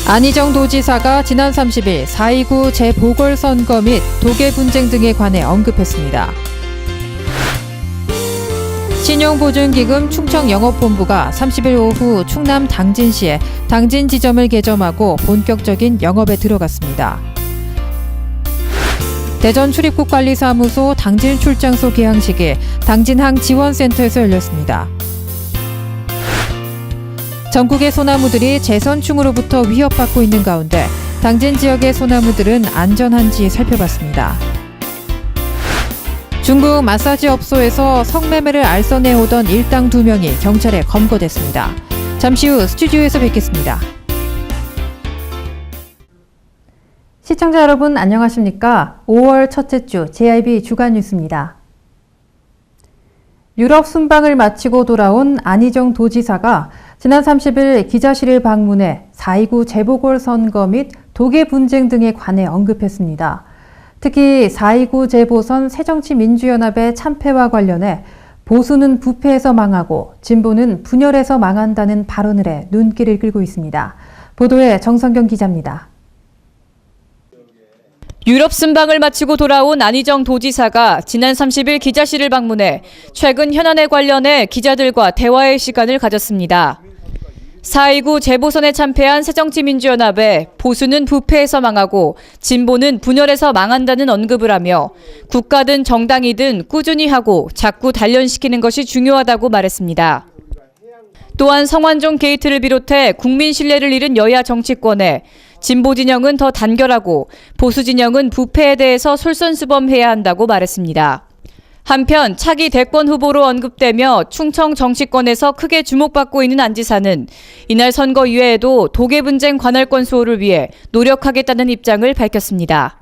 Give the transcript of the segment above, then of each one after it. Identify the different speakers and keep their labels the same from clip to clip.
Speaker 1: 안희정 도지사가 지난 30일 4.29 재보궐선거 및 도계 분쟁 등에 관해 언급했습니다. 신용보증기금 충청영업본부가 30일 오후 충남 당진시에 당진 지점을 개점하고 본격적인 영업에 들어갔습니다. 대전 출입국관리사무소 당진 출장소 개항식이 당진항 지원센터에서 열렸습니다. 전국의 소나무들이 재선충으로부터 위협받고 있는 가운데 당진 지역의 소나무들은 안전한지 살펴봤습니다. 중국 마사지 업소에서 성매매를 알선해오던 일당 2명이 경찰에 검거됐습니다. 잠시 후 스튜디오에서 뵙겠습니다. 시청자 여러분 안녕하십니까? 5월 첫째 주 JIB 주간 뉴스입니다. 유럽 순방을 마치고 돌아온 안희정 도지사가 지난 30일 기자실을 방문해 4.29 재보궐선거 및 도계 분쟁 등에 관해 언급했습니다. 특히 4.29 재보선 새정치민주연합의 참패와 관련해 보수는 부패해서 망하고 진보는 분열해서 망한다는 발언을 해 눈길을 끌고 있습니다. 보도에 정성경 기자입니다.
Speaker 2: 유럽 순방을 마치고 돌아온 안희정 도지사가 지난 30일 기자실을 방문해 최근 현안에 관련해 기자들과 대화의 시간을 가졌습니다. 4.29 재보선에 참패한 새정치민주연합에 보수는 부패해서 망하고 진보는 분열해서 망한다는 언급을 하며 국가든 정당이든 꾸준히 하고 자꾸 단련시키는 것이 중요하다고 말했습니다. 또한 성완종 게이트를 비롯해 국민 신뢰를 잃은 여야 정치권에 진보 진영은 더 단결하고 보수 진영은 부패에 대해서 솔선수범해야 한다고 말했습니다. 한편 차기 대권 후보로 언급되며 충청 정치권에서 크게 주목받고 있는 안 지사는 이날 선거 이외에도 도계 분쟁 관할권 수호를 위해 노력하겠다는 입장을 밝혔습니다.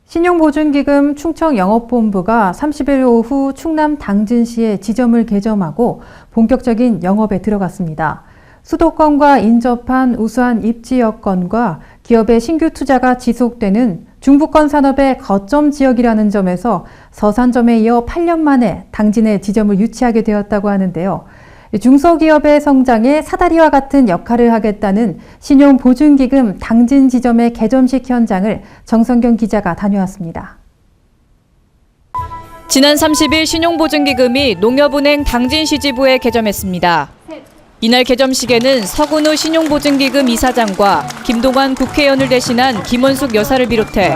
Speaker 1: 신용보증기금 충청영업본부가 30일 오후 충남 당진시에 지점을 개점하고 본격적인 영업에 들어갔습니다. 수도권과 인접한 우수한 입지 여건과 기업의 신규 투자가 지속되는 중부권 산업의 거점 지역이라는 점에서 서산점에 이어 8년 만에 당진에 지점을 유치하게 되었다고 하는데요. 중소기업의 성장에 사다리와 같은 역할을 하겠다는 신용보증기금 당진 지점의 개점식 현장을 정성경 기자가 다녀왔습니다.
Speaker 2: 지난 30일 신용보증기금이 농협은행 당진시 지부에 개점했습니다. 이날 개점식에는 서근우 신용보증기금 이사장과 김동완 국회의원을 대신한 김원숙 여사를 비롯해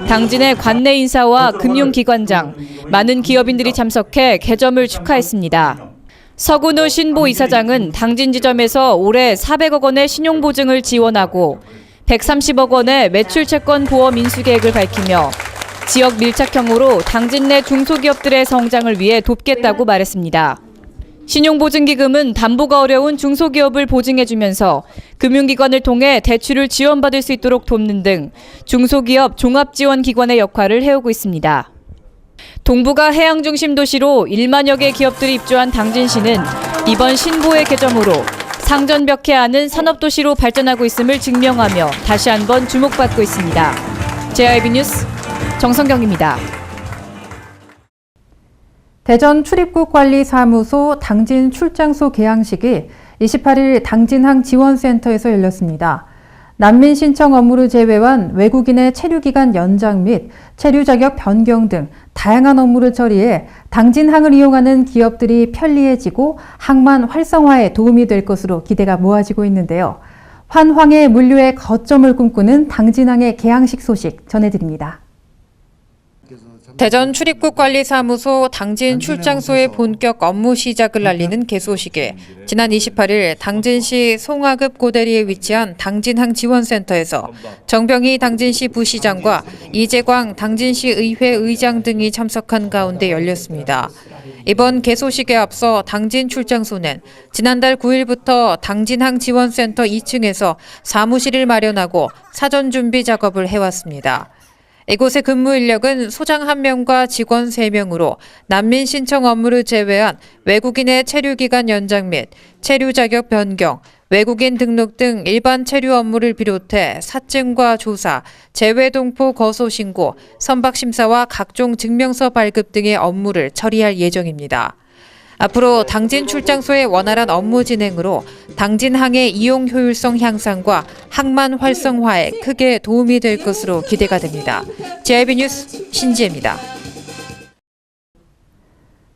Speaker 2: 당진의 관내 인사와 금융기관장, 많은 기업인들이 참석해 개점을 축하했습니다. 서근우 신보 이사장은 당진 지점에서 올해 400억 원의 신용보증을 지원하고 130억 원의 매출채권 보험 인수계획을 밝히며 지역 밀착형으로 당진 내 중소기업들의 성장을 위해 돕겠다고 말했습니다. 신용보증기금은 담보가 어려운 중소기업을 보증해주면서 금융기관을 통해 대출을 지원받을 수 있도록 돕는 등 중소기업 종합지원기관의 역할을 해오고 있습니다. 동부가 해양중심 도시로 1만여 개 기업들이 입주한 당진시는 이번 신보의 개점으로 상전벽해하는 산업도시로 발전하고 있음을 증명하며 다시 한번 주목받고 있습니다. JIB 뉴스 정성경입니다.
Speaker 1: 대전 출입국관리사무소 당진 출장소 개항식이 28일 당진항 지원센터에서 열렸습니다. 난민 신청 업무를 제외한 외국인의 체류기간 연장 및 체류 자격 변경 등 다양한 업무를 처리해 당진항을 이용하는 기업들이 편리해지고 항만 활성화에 도움이 될 것으로 기대가 모아지고 있는데요. 환황의 물류의 거점을 꿈꾸는 당진항의 개항식 소식 전해드립니다. 대전 출입국관리사무소 당진 출장소의 본격 업무 시작을 알리는 개소식에 지난 28일 당진시 송하급 고대리에 위치한 당진항 지원센터에서 정병희 당진시 부시장과 이재광 당진시 의회 의장 등이 참석한 가운데 열렸습니다. 이번 개소식에 앞서 당진 출장소는 지난달 9일부터 당진항 지원센터 2층에서 사무실을 마련하고 사전 준비 작업을 해왔습니다. 이곳의 근무 인력은 소장 1명과 직원 3명으로 난민 신청 업무를 제외한 외국인의 체류기간 연장 및 체류 자격 변경, 외국인 등록 등 일반 체류 업무를 비롯해 사증과 조사, 재외동포 거소 신고, 선박심사와 각종 증명서 발급 등의 업무를 처리할 예정입니다. 앞으로 당진 출장소의 원활한 업무 진행으로 당진항의 이용 효율성 향상과 항만 활성화에 크게 도움이 될 것으로 기대가 됩니다. JIB 뉴스 신지혜입니다.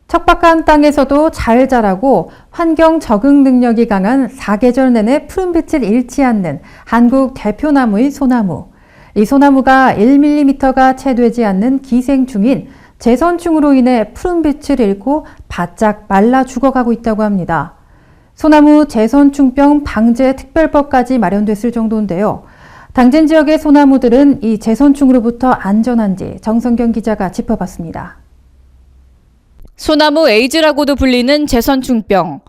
Speaker 3: 척박한 땅에서도 잘 자라고 환경 적응 능력이 강한 사계절 내내 푸른빛을 잃지 않는 한국 대표나무인 소나무. 이 소나무가 1mm가 채 되지 않는 기생충인 제선충으로 인해 푸른빛을 잃고 바짝 말라 죽어가고 있다고 합니다. 소나무 제선충병 방제 특별법까지 마련됐을 정도인데요. 당진 지역의 소나무들은 이 제선충으로부터 안전한지 정성경 기자가 짚어봤습니다.
Speaker 2: 소나무 에이즈라고도 불리는 제선충병.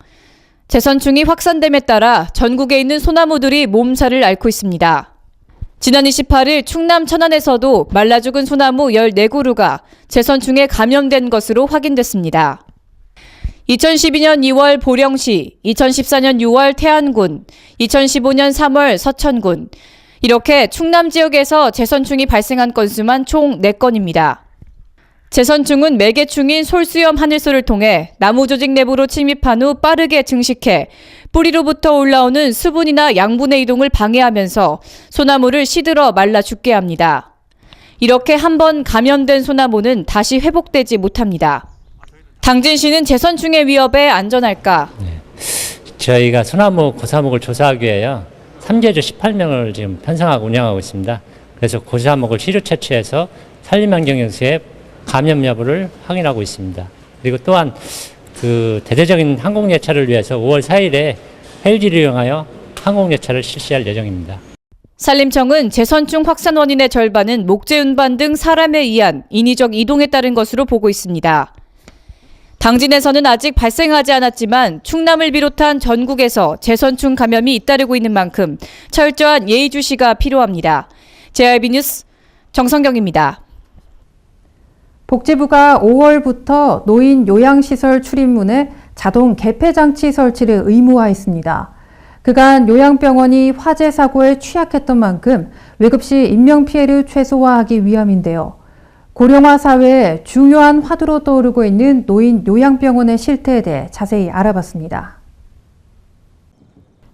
Speaker 2: 제선충이 확산됨에 따라 전국에 있는 소나무들이 몸살을 앓고 있습니다. 지난 28일 충남 천안에서도 말라 죽은 소나무 14그루가 제선충에 감염된 것으로 확인됐습니다. 2012년 2월 보령시, 2014년 6월 태안군, 2015년 3월 서천군, 이렇게 충남 지역에서 제선충이 발생한 건수만 총 4건입니다. 제선충은 매개충인 솔수염 하늘소를 통해 나무 조직 내부로 침입한 후 빠르게 증식해 뿌리로부터 올라오는 수분이나 양분의 이동을 방해하면서 소나무를 시들어 말라 죽게 합니다. 이렇게 한번 감염된 소나무는 다시 회복되지 못합니다. 당진시는 제선충의 위협에 안전할까?
Speaker 4: 저희가 소나무 고사목을 조사하기 위해요. 3개조 18명을 지금 편성하고 운영하고 있습니다. 그래서 고사목을 시료 채취해서 산림환경연수에 감염 여부를 확인하고 있습니다. 그리고 또한 대대적인 항공예차를 위해서 5월 4일에 헬기를 이용하여 항공예차를 실시할 예정입니다.
Speaker 2: 산림청은 제선충 확산 원인의 절반은 목재 운반 등 사람에 의한 인위적 이동에 따른 것으로 보고 있습니다. 당진에서는 아직 발생하지 않았지만 충남을 비롯한 전국에서 제선충 감염이 잇따르고 있는 만큼 철저한 예의주시가 필요합니다. JIB 뉴스 정성경입니다.
Speaker 3: 복지부가 5월부터 노인 요양시설 출입문에 자동 개폐장치 설치를 의무화했습니다. 그간 요양병원이 화재 사고에 취약했던 만큼 외급 시 인명피해를 최소화하기 위함인데요. 고령화 사회의 중요한 화두로 떠오르고 있는 노인 요양병원의 실태에 대해 자세히 알아봤습니다.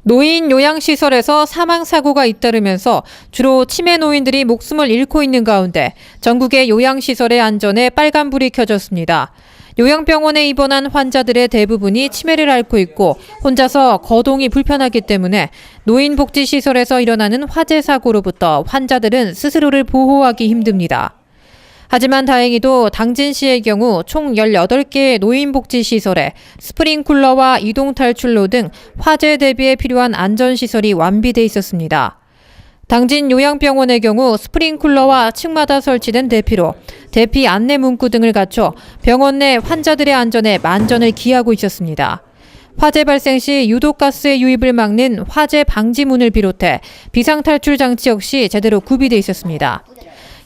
Speaker 1: 노인 요양시설에서 사망사고가 잇따르면서 주로 치매 노인들이 목숨을 잃고 있는 가운데 전국의 요양시설의 안전에 빨간불이 켜졌습니다. 요양병원에 입원한 환자들의 대부분이 치매를 앓고 있고 혼자서 거동이 불편하기 때문에 노인복지시설에서 일어나는 화재 사고로부터 환자들은 스스로를 보호하기 힘듭니다. 하지만 다행히도 당진시의 경우 총 18개의 노인복지시설에 스프링쿨러와 이동탈출로 등 화재 대비에 필요한 안전시설이 완비돼 있었습니다. 당진 요양병원의 경우 스프링쿨러와 층마다 설치된 대피로, 대피 안내 문구 등을 갖춰 병원 내 환자들의 안전에 만전을 기하고 있었습니다. 화재 발생 시 유독가스의 유입을 막는 화재 방지문을 비롯해 비상탈출 장치 역시 제대로 구비돼 있었습니다.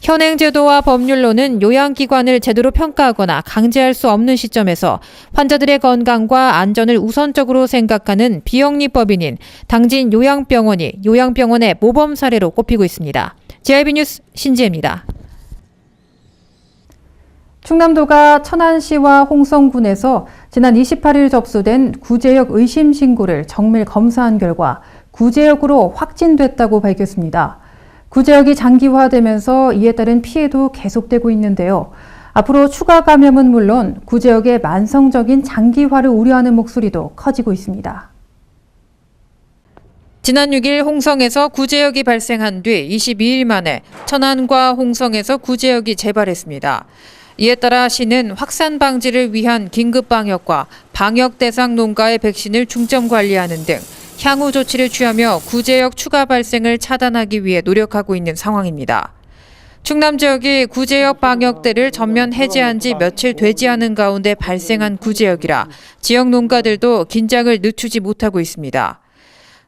Speaker 1: 현행 제도와 법률로는 요양기관을 제대로 평가하거나 강제할 수 없는 시점에서 환자들의 건강과 안전을 우선적으로 생각하는 비영리법인인 당진 요양병원이 요양병원의 모범 사례로 꼽히고 있습니다. JIB 뉴스 신지혜입니다.
Speaker 3: 충남도가 천안시와 홍성군에서 지난 28일 접수된 구제역 의심 신고를 정밀 검사한 결과 구제역으로 확진됐다고 밝혔습니다. 구제역이 장기화되면서 이에 따른 피해도 계속되고 있는데요. 앞으로 추가 감염은 물론 구제역의 만성적인 장기화를 우려하는 목소리도 커지고 있습니다.
Speaker 1: 지난 6일 홍성에서 구제역이 발생한 뒤 22일 만에 천안과 홍성에서 구제역이 재발했습니다. 이에 따라 시는 확산 방지를 위한 긴급 방역과 방역 대상 농가의 백신을 중점 관리하는 등 향후 조치를 취하며 구제역 추가 발생을 차단하기 위해 노력하고 있는 상황입니다. 충남 지역이 구제역 방역대를 전면 해제한 지 며칠 되지 않은 가운데 발생한 구제역이라 지역 농가들도 긴장을 늦추지 못하고 있습니다.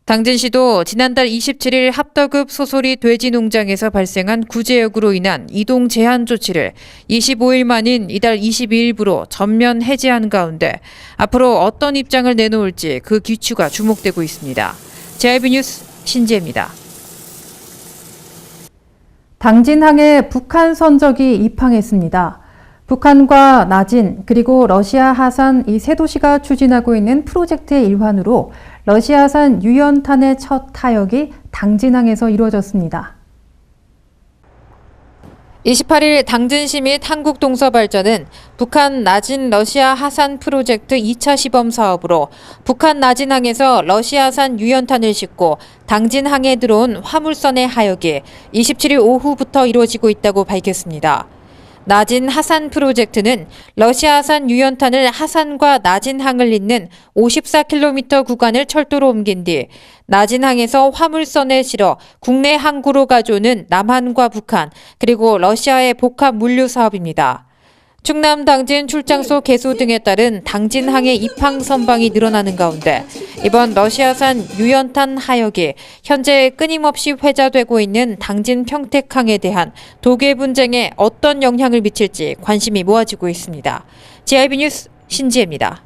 Speaker 1: 당진시도 지난달 27일 합덕읍 소소리 돼지 농장에서 발생한 구제역으로 인한 이동 제한 조치를 25일 만인 이달 22일부로 전면 해제한 가운데 앞으로 어떤 입장을 내놓을지 그 귀추가 주목되고 있습니다. JIB 뉴스 신지혜입니다.
Speaker 3: 당진항에 북한 선적이 입항했습니다. 북한과 나진 그리고 러시아 하산 이 세 도시가 추진하고 있는 프로젝트의 일환으로 러시아산 유연탄의 첫 타역이 당진항에서 이루어졌습니다.
Speaker 1: 28일 당진시 및 한국동서발전은 북한 나진 러시아 하산 프로젝트 2차 시범 사업으로 북한 나진항에서 러시아산 유연탄을 싣고 당진항에 들어온 화물선의 하역이 27일 오후부터 이루어지고 있다고 밝혔습니다. 나진 하산 프로젝트는 러시아산 유연탄을 하산과 나진항을 잇는 54km 구간을 철도로 옮긴 뒤 나진항에서 화물선에 실어 국내 항구로 가져오는 남한과 북한 그리고 러시아의 복합 물류 사업입니다. 충남 당진 출장소 개소 등에 따른 당진항의 입항 선방이 늘어나는 가운데 이번 러시아산 유연탄 하역이 현재 끊임없이 회자되고 있는 당진 평택항에 대한 독일 분쟁에 어떤 영향을 미칠지 관심이 모아지고 있습니다. JIB 뉴스 신지혜입니다.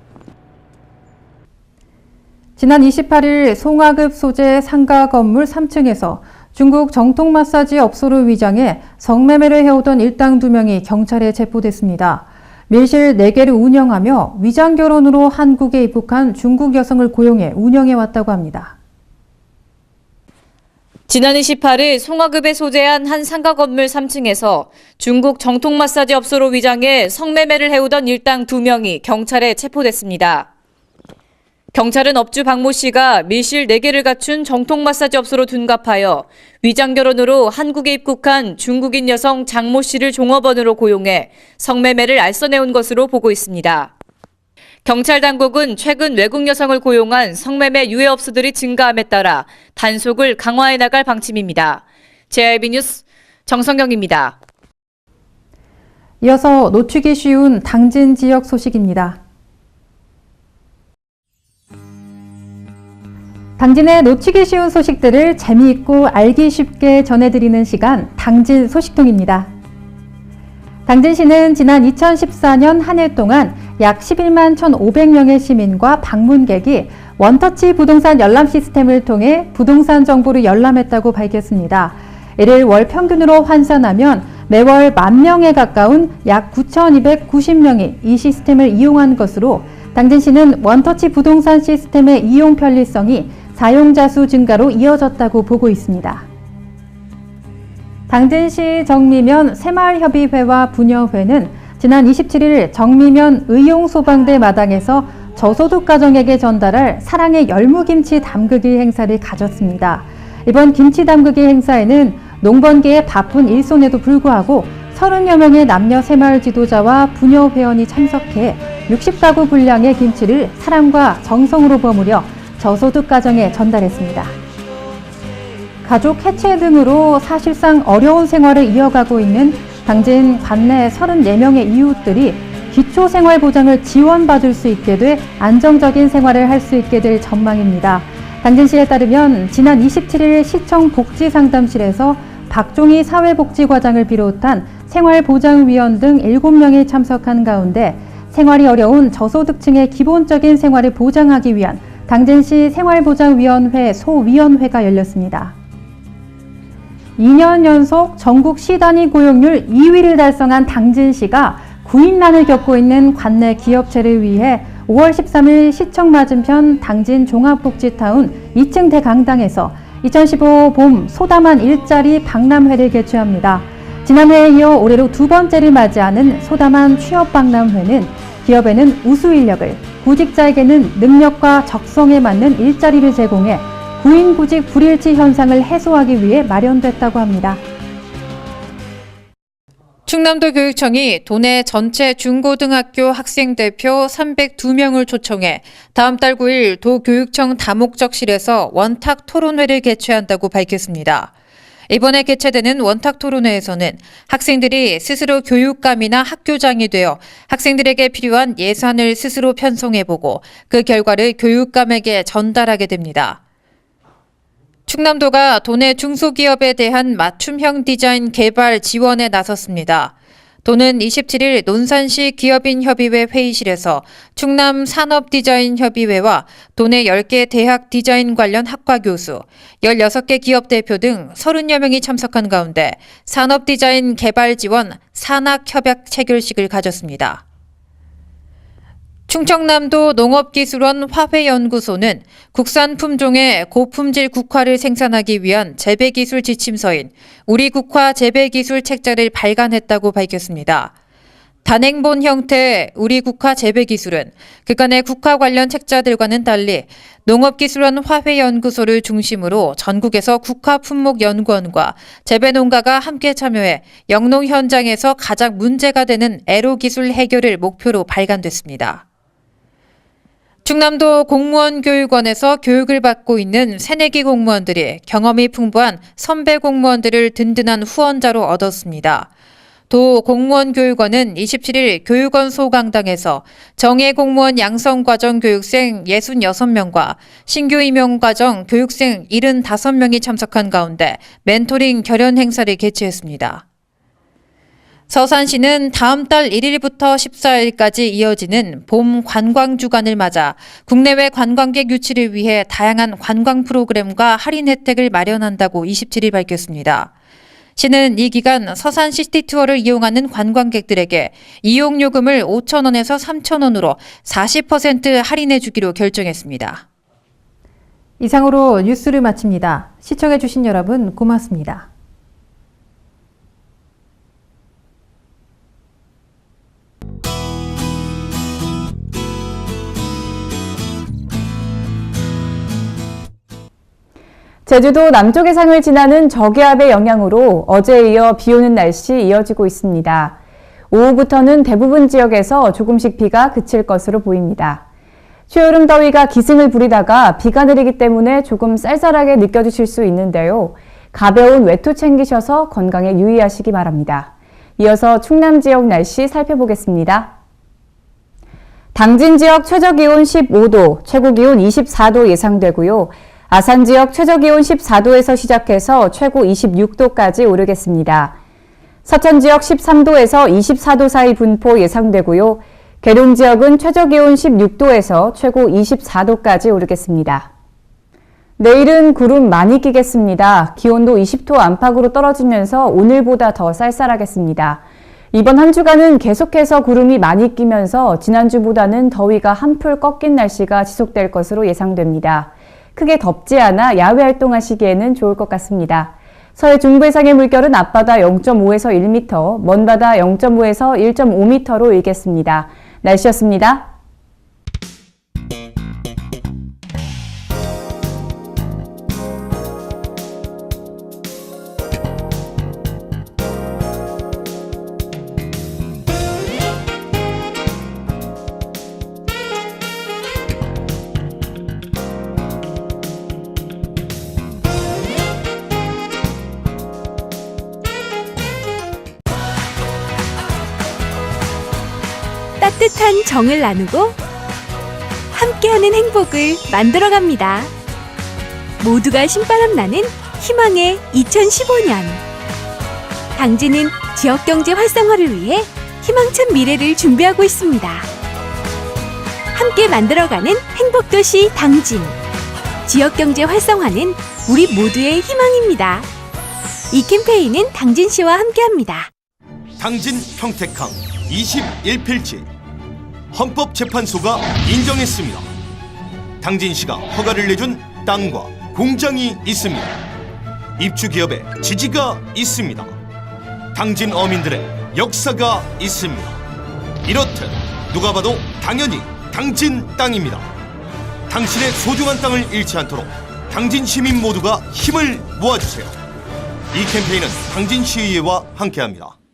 Speaker 3: 지난 28일 송화급 소재 상가 건물 3층에서 중국 정통 마사지 업소로 위장해 성매매를 해오던 일당 2명이 경찰에 체포됐습니다. 밀실 4개를 운영하며 위장 결혼으로 한국에 입국한 중국 여성을 고용해 운영해왔다고 합니다.
Speaker 2: 지난 28일 송화급에 소재한 한 상가 건물 3층에서 중국 정통 마사지 업소로 위장해 성매매를 해오던 일당 2명이 경찰에 체포됐습니다. 경찰은 업주 박모 씨가 밀실 4개를 갖춘 정통 마사지 업소로 둔갑하여 위장 결혼으로 한국에 입국한 중국인 여성 장모 씨를 종업원으로 고용해 성매매를 알선해온 것으로 보고 있습니다. 경찰 당국은 최근 외국 여성을 고용한 성매매 유해 업소들이 증가함에 따라 단속을 강화해 나갈 방침입니다. JIB 뉴스 정성경입니다.
Speaker 3: 이어서 놓치기 쉬운 당진 지역 소식입니다. 당진의 놓치기 쉬운 소식들을 재미있고 알기 쉽게 전해드리는 시간 당진 소식통입니다. 당진시는 지난 2014년 한 해 동안 약 11만 1,500명의 시민과 방문객이 원터치 부동산 열람 시스템을 통해 부동산 정보를 열람했다고 밝혔습니다. 이를 월 평균으로 환산하면 매월 10,000명에 가까운 약 9,290명이 이 시스템을 이용한 것으로 당진시는 원터치 부동산 시스템의 이용 편리성이 사용자 수 증가로 이어졌다고 보고 있습니다. 당진시 정미면 새마을협의회와 부녀회는 지난 27일 정미면 의용소방대 마당에서 저소득 가정에게 전달할 사랑의 열무김치 담그기 행사를 가졌습니다. 이번 김치 담그기 행사에는 농번기의 바쁜 일손에도 불구하고 30여 명의 남녀 새마을 지도자와 부녀 회원이 참석해 60가구 분량의 김치를 사랑과 정성으로 버무려 저소득 가정에 전달했습니다. 가족 해체 등으로 사실상 어려운 생활을 이어가고 있는 당진 관내 34명의 이웃들이 기초생활보장을 지원받을 수 있게 돼 안정적인 생활을 할 수 있게 될 전망입니다. 당진시에 따르면 지난 27일 시청 복지상담실에서 박종희 사회복지과장을 비롯한 생활보장위원 등 7명이 참석한 가운데 생활이 어려운 저소득층의 기본적인 생활을 보장하기 위한 당진시 생활보장위원회 소위원회가 열렸습니다. 2년 연속 전국 시단위 고용률 2위를 달성한 당진시가 구인난을 겪고 있는 관내 기업체를 위해 5월 13일 시청 맞은편 당진 종합복지타운 2층 대강당에서 2015 봄 소담한 일자리 박람회를 개최합니다. 지난해에 이어 올해로 2번째를 맞이하는 소담한 취업박람회는 기업에는 우수 인력을, 구직자에게는 능력과 적성에 맞는 일자리를 제공해 구인구직 불일치 현상을 해소하기 위해 마련됐다고 합니다.
Speaker 1: 충남도 교육청이 도내 전체 중고등학교 학생 대표 302명을 초청해 다음 달 9일 도교육청 다목적실에서 원탁 토론회를 개최한다고 밝혔습니다. 이번에 개최되는 원탁 토론회에서는 학생들이 스스로 교육감이나 학교장이 되어 학생들에게 필요한 예산을 스스로 편성해보고 그 결과를 교육감에게 전달하게 됩니다. 충남도가 도내 중소기업에 대한 맞춤형 디자인 개발 지원에 나섰습니다. 도는 27일 논산시 기업인협의회 회의실에서 충남 산업디자인협의회와 도내 10개 대학 디자인 관련 학과 교수, 16개 기업 대표 등 30여 명이 참석한 가운데 산업디자인 개발 지원 산학협약 체결식을 가졌습니다. 충청남도 농업기술원 화훼연구소는 국산 품종의 고품질 국화를 생산하기 위한 재배기술 지침서인 우리 국화 재배기술 책자를 발간했다고 밝혔습니다. 단행본 형태의 우리 국화 재배기술은 그간의 국화 관련 책자들과는 달리 농업기술원 화훼연구소를 중심으로 전국에서 국화품목연구원과 재배농가가 함께 참여해 영농 현장에서 가장 문제가 되는 애로기술 해결을 목표로 발간됐습니다. 충남도 공무원교육원에서 교육을 받고 있는 새내기 공무원들이 경험이 풍부한 선배 공무원들을 든든한 후원자로 얻었습니다. 도 공무원교육원은 27일 교육원 소강당에서 정예 공무원 양성과정 교육생 66명과 신규 임용과정 교육생 75명이 참석한 가운데 멘토링 결연 행사를 개최했습니다. 서산시는 다음 달 1일부터 14일까지 이어지는 봄 관광 주간을 맞아 국내외 관광객 유치를 위해 다양한 관광 프로그램과 할인 혜택을 마련한다고 27일 밝혔습니다. 시는 이 기간 서산 시티 투어를 이용하는 관광객들에게 이용 요금을 5,000원에서 3,000원으로 40% 할인해 주기로 결정했습니다.
Speaker 3: 이상으로 뉴스를 마칩니다. 시청해주신 여러분 고맙습니다.
Speaker 5: 제주도 남쪽 해상을 지나는 저기압의 영향으로 어제에 이어 비 오는 날씨 이어지고 있습니다. 오후부터는 대부분 지역에서 조금씩 비가 그칠 것으로 보입니다. 초여름 더위가 기승을 부리다가 비가 내리기 때문에 조금 쌀쌀하게 느껴지실 수 있는데요. 가벼운 외투 챙기셔서 건강에 유의하시기 바랍니다. 이어서 충남 지역 날씨 살펴보겠습니다. 당진 지역 최저기온 15도, 최고기온 24도 예상되고요. 아산 지역 최저기온 14도에서 시작해서 최고 26도까지 오르겠습니다. 서천 지역 13도에서 24도 사이 분포 예상되고요. 계룡 지역은 최저기온 16도에서 최고 24도까지 오르겠습니다. 내일은 구름 많이 끼겠습니다. 기온도 20도 안팎으로 떨어지면서 오늘보다 더 쌀쌀하겠습니다. 이번 한 주간은 계속해서 구름이 많이 끼면서 지난주보다는 더위가 한풀 꺾인 날씨가 지속될 것으로 예상됩니다. 크게 덥지 않아 야외 활동하시기에는 좋을 것 같습니다. 서해 중부 해상의 물결은 앞바다 0.5에서 1m, 먼바다 0.5에서 1.5m로 일겠습니다. 날씨였습니다.
Speaker 6: 따뜻한 정을 나누고 함께하는 행복을 만들어갑니다. 모두가 신바람 나는 희망의 2015년. 당진은 지역경제 활성화를 위해 희망찬 미래를 준비하고 있습니다. 함께 만들어가는 행복도시 당진. 지역경제 활성화는 우리 모두의 희망입니다. 이 캠페인은 당진시와 함께합니다.
Speaker 7: 당진 평택항 21필지 헌법재판소가 인정했습니다. 당진시가 허가를 내준 땅과 공장이 있습니다. 입주기업의 지지가 있습니다. 당진 어민들의 역사가 있습니다. 이렇듯 누가 봐도 당연히 당진 땅입니다. 당신의 소중한 땅을 잃지 않도록 당진 시민 모두가 힘을 모아주세요. 이 캠페인은 당진시의회와 함께합니다.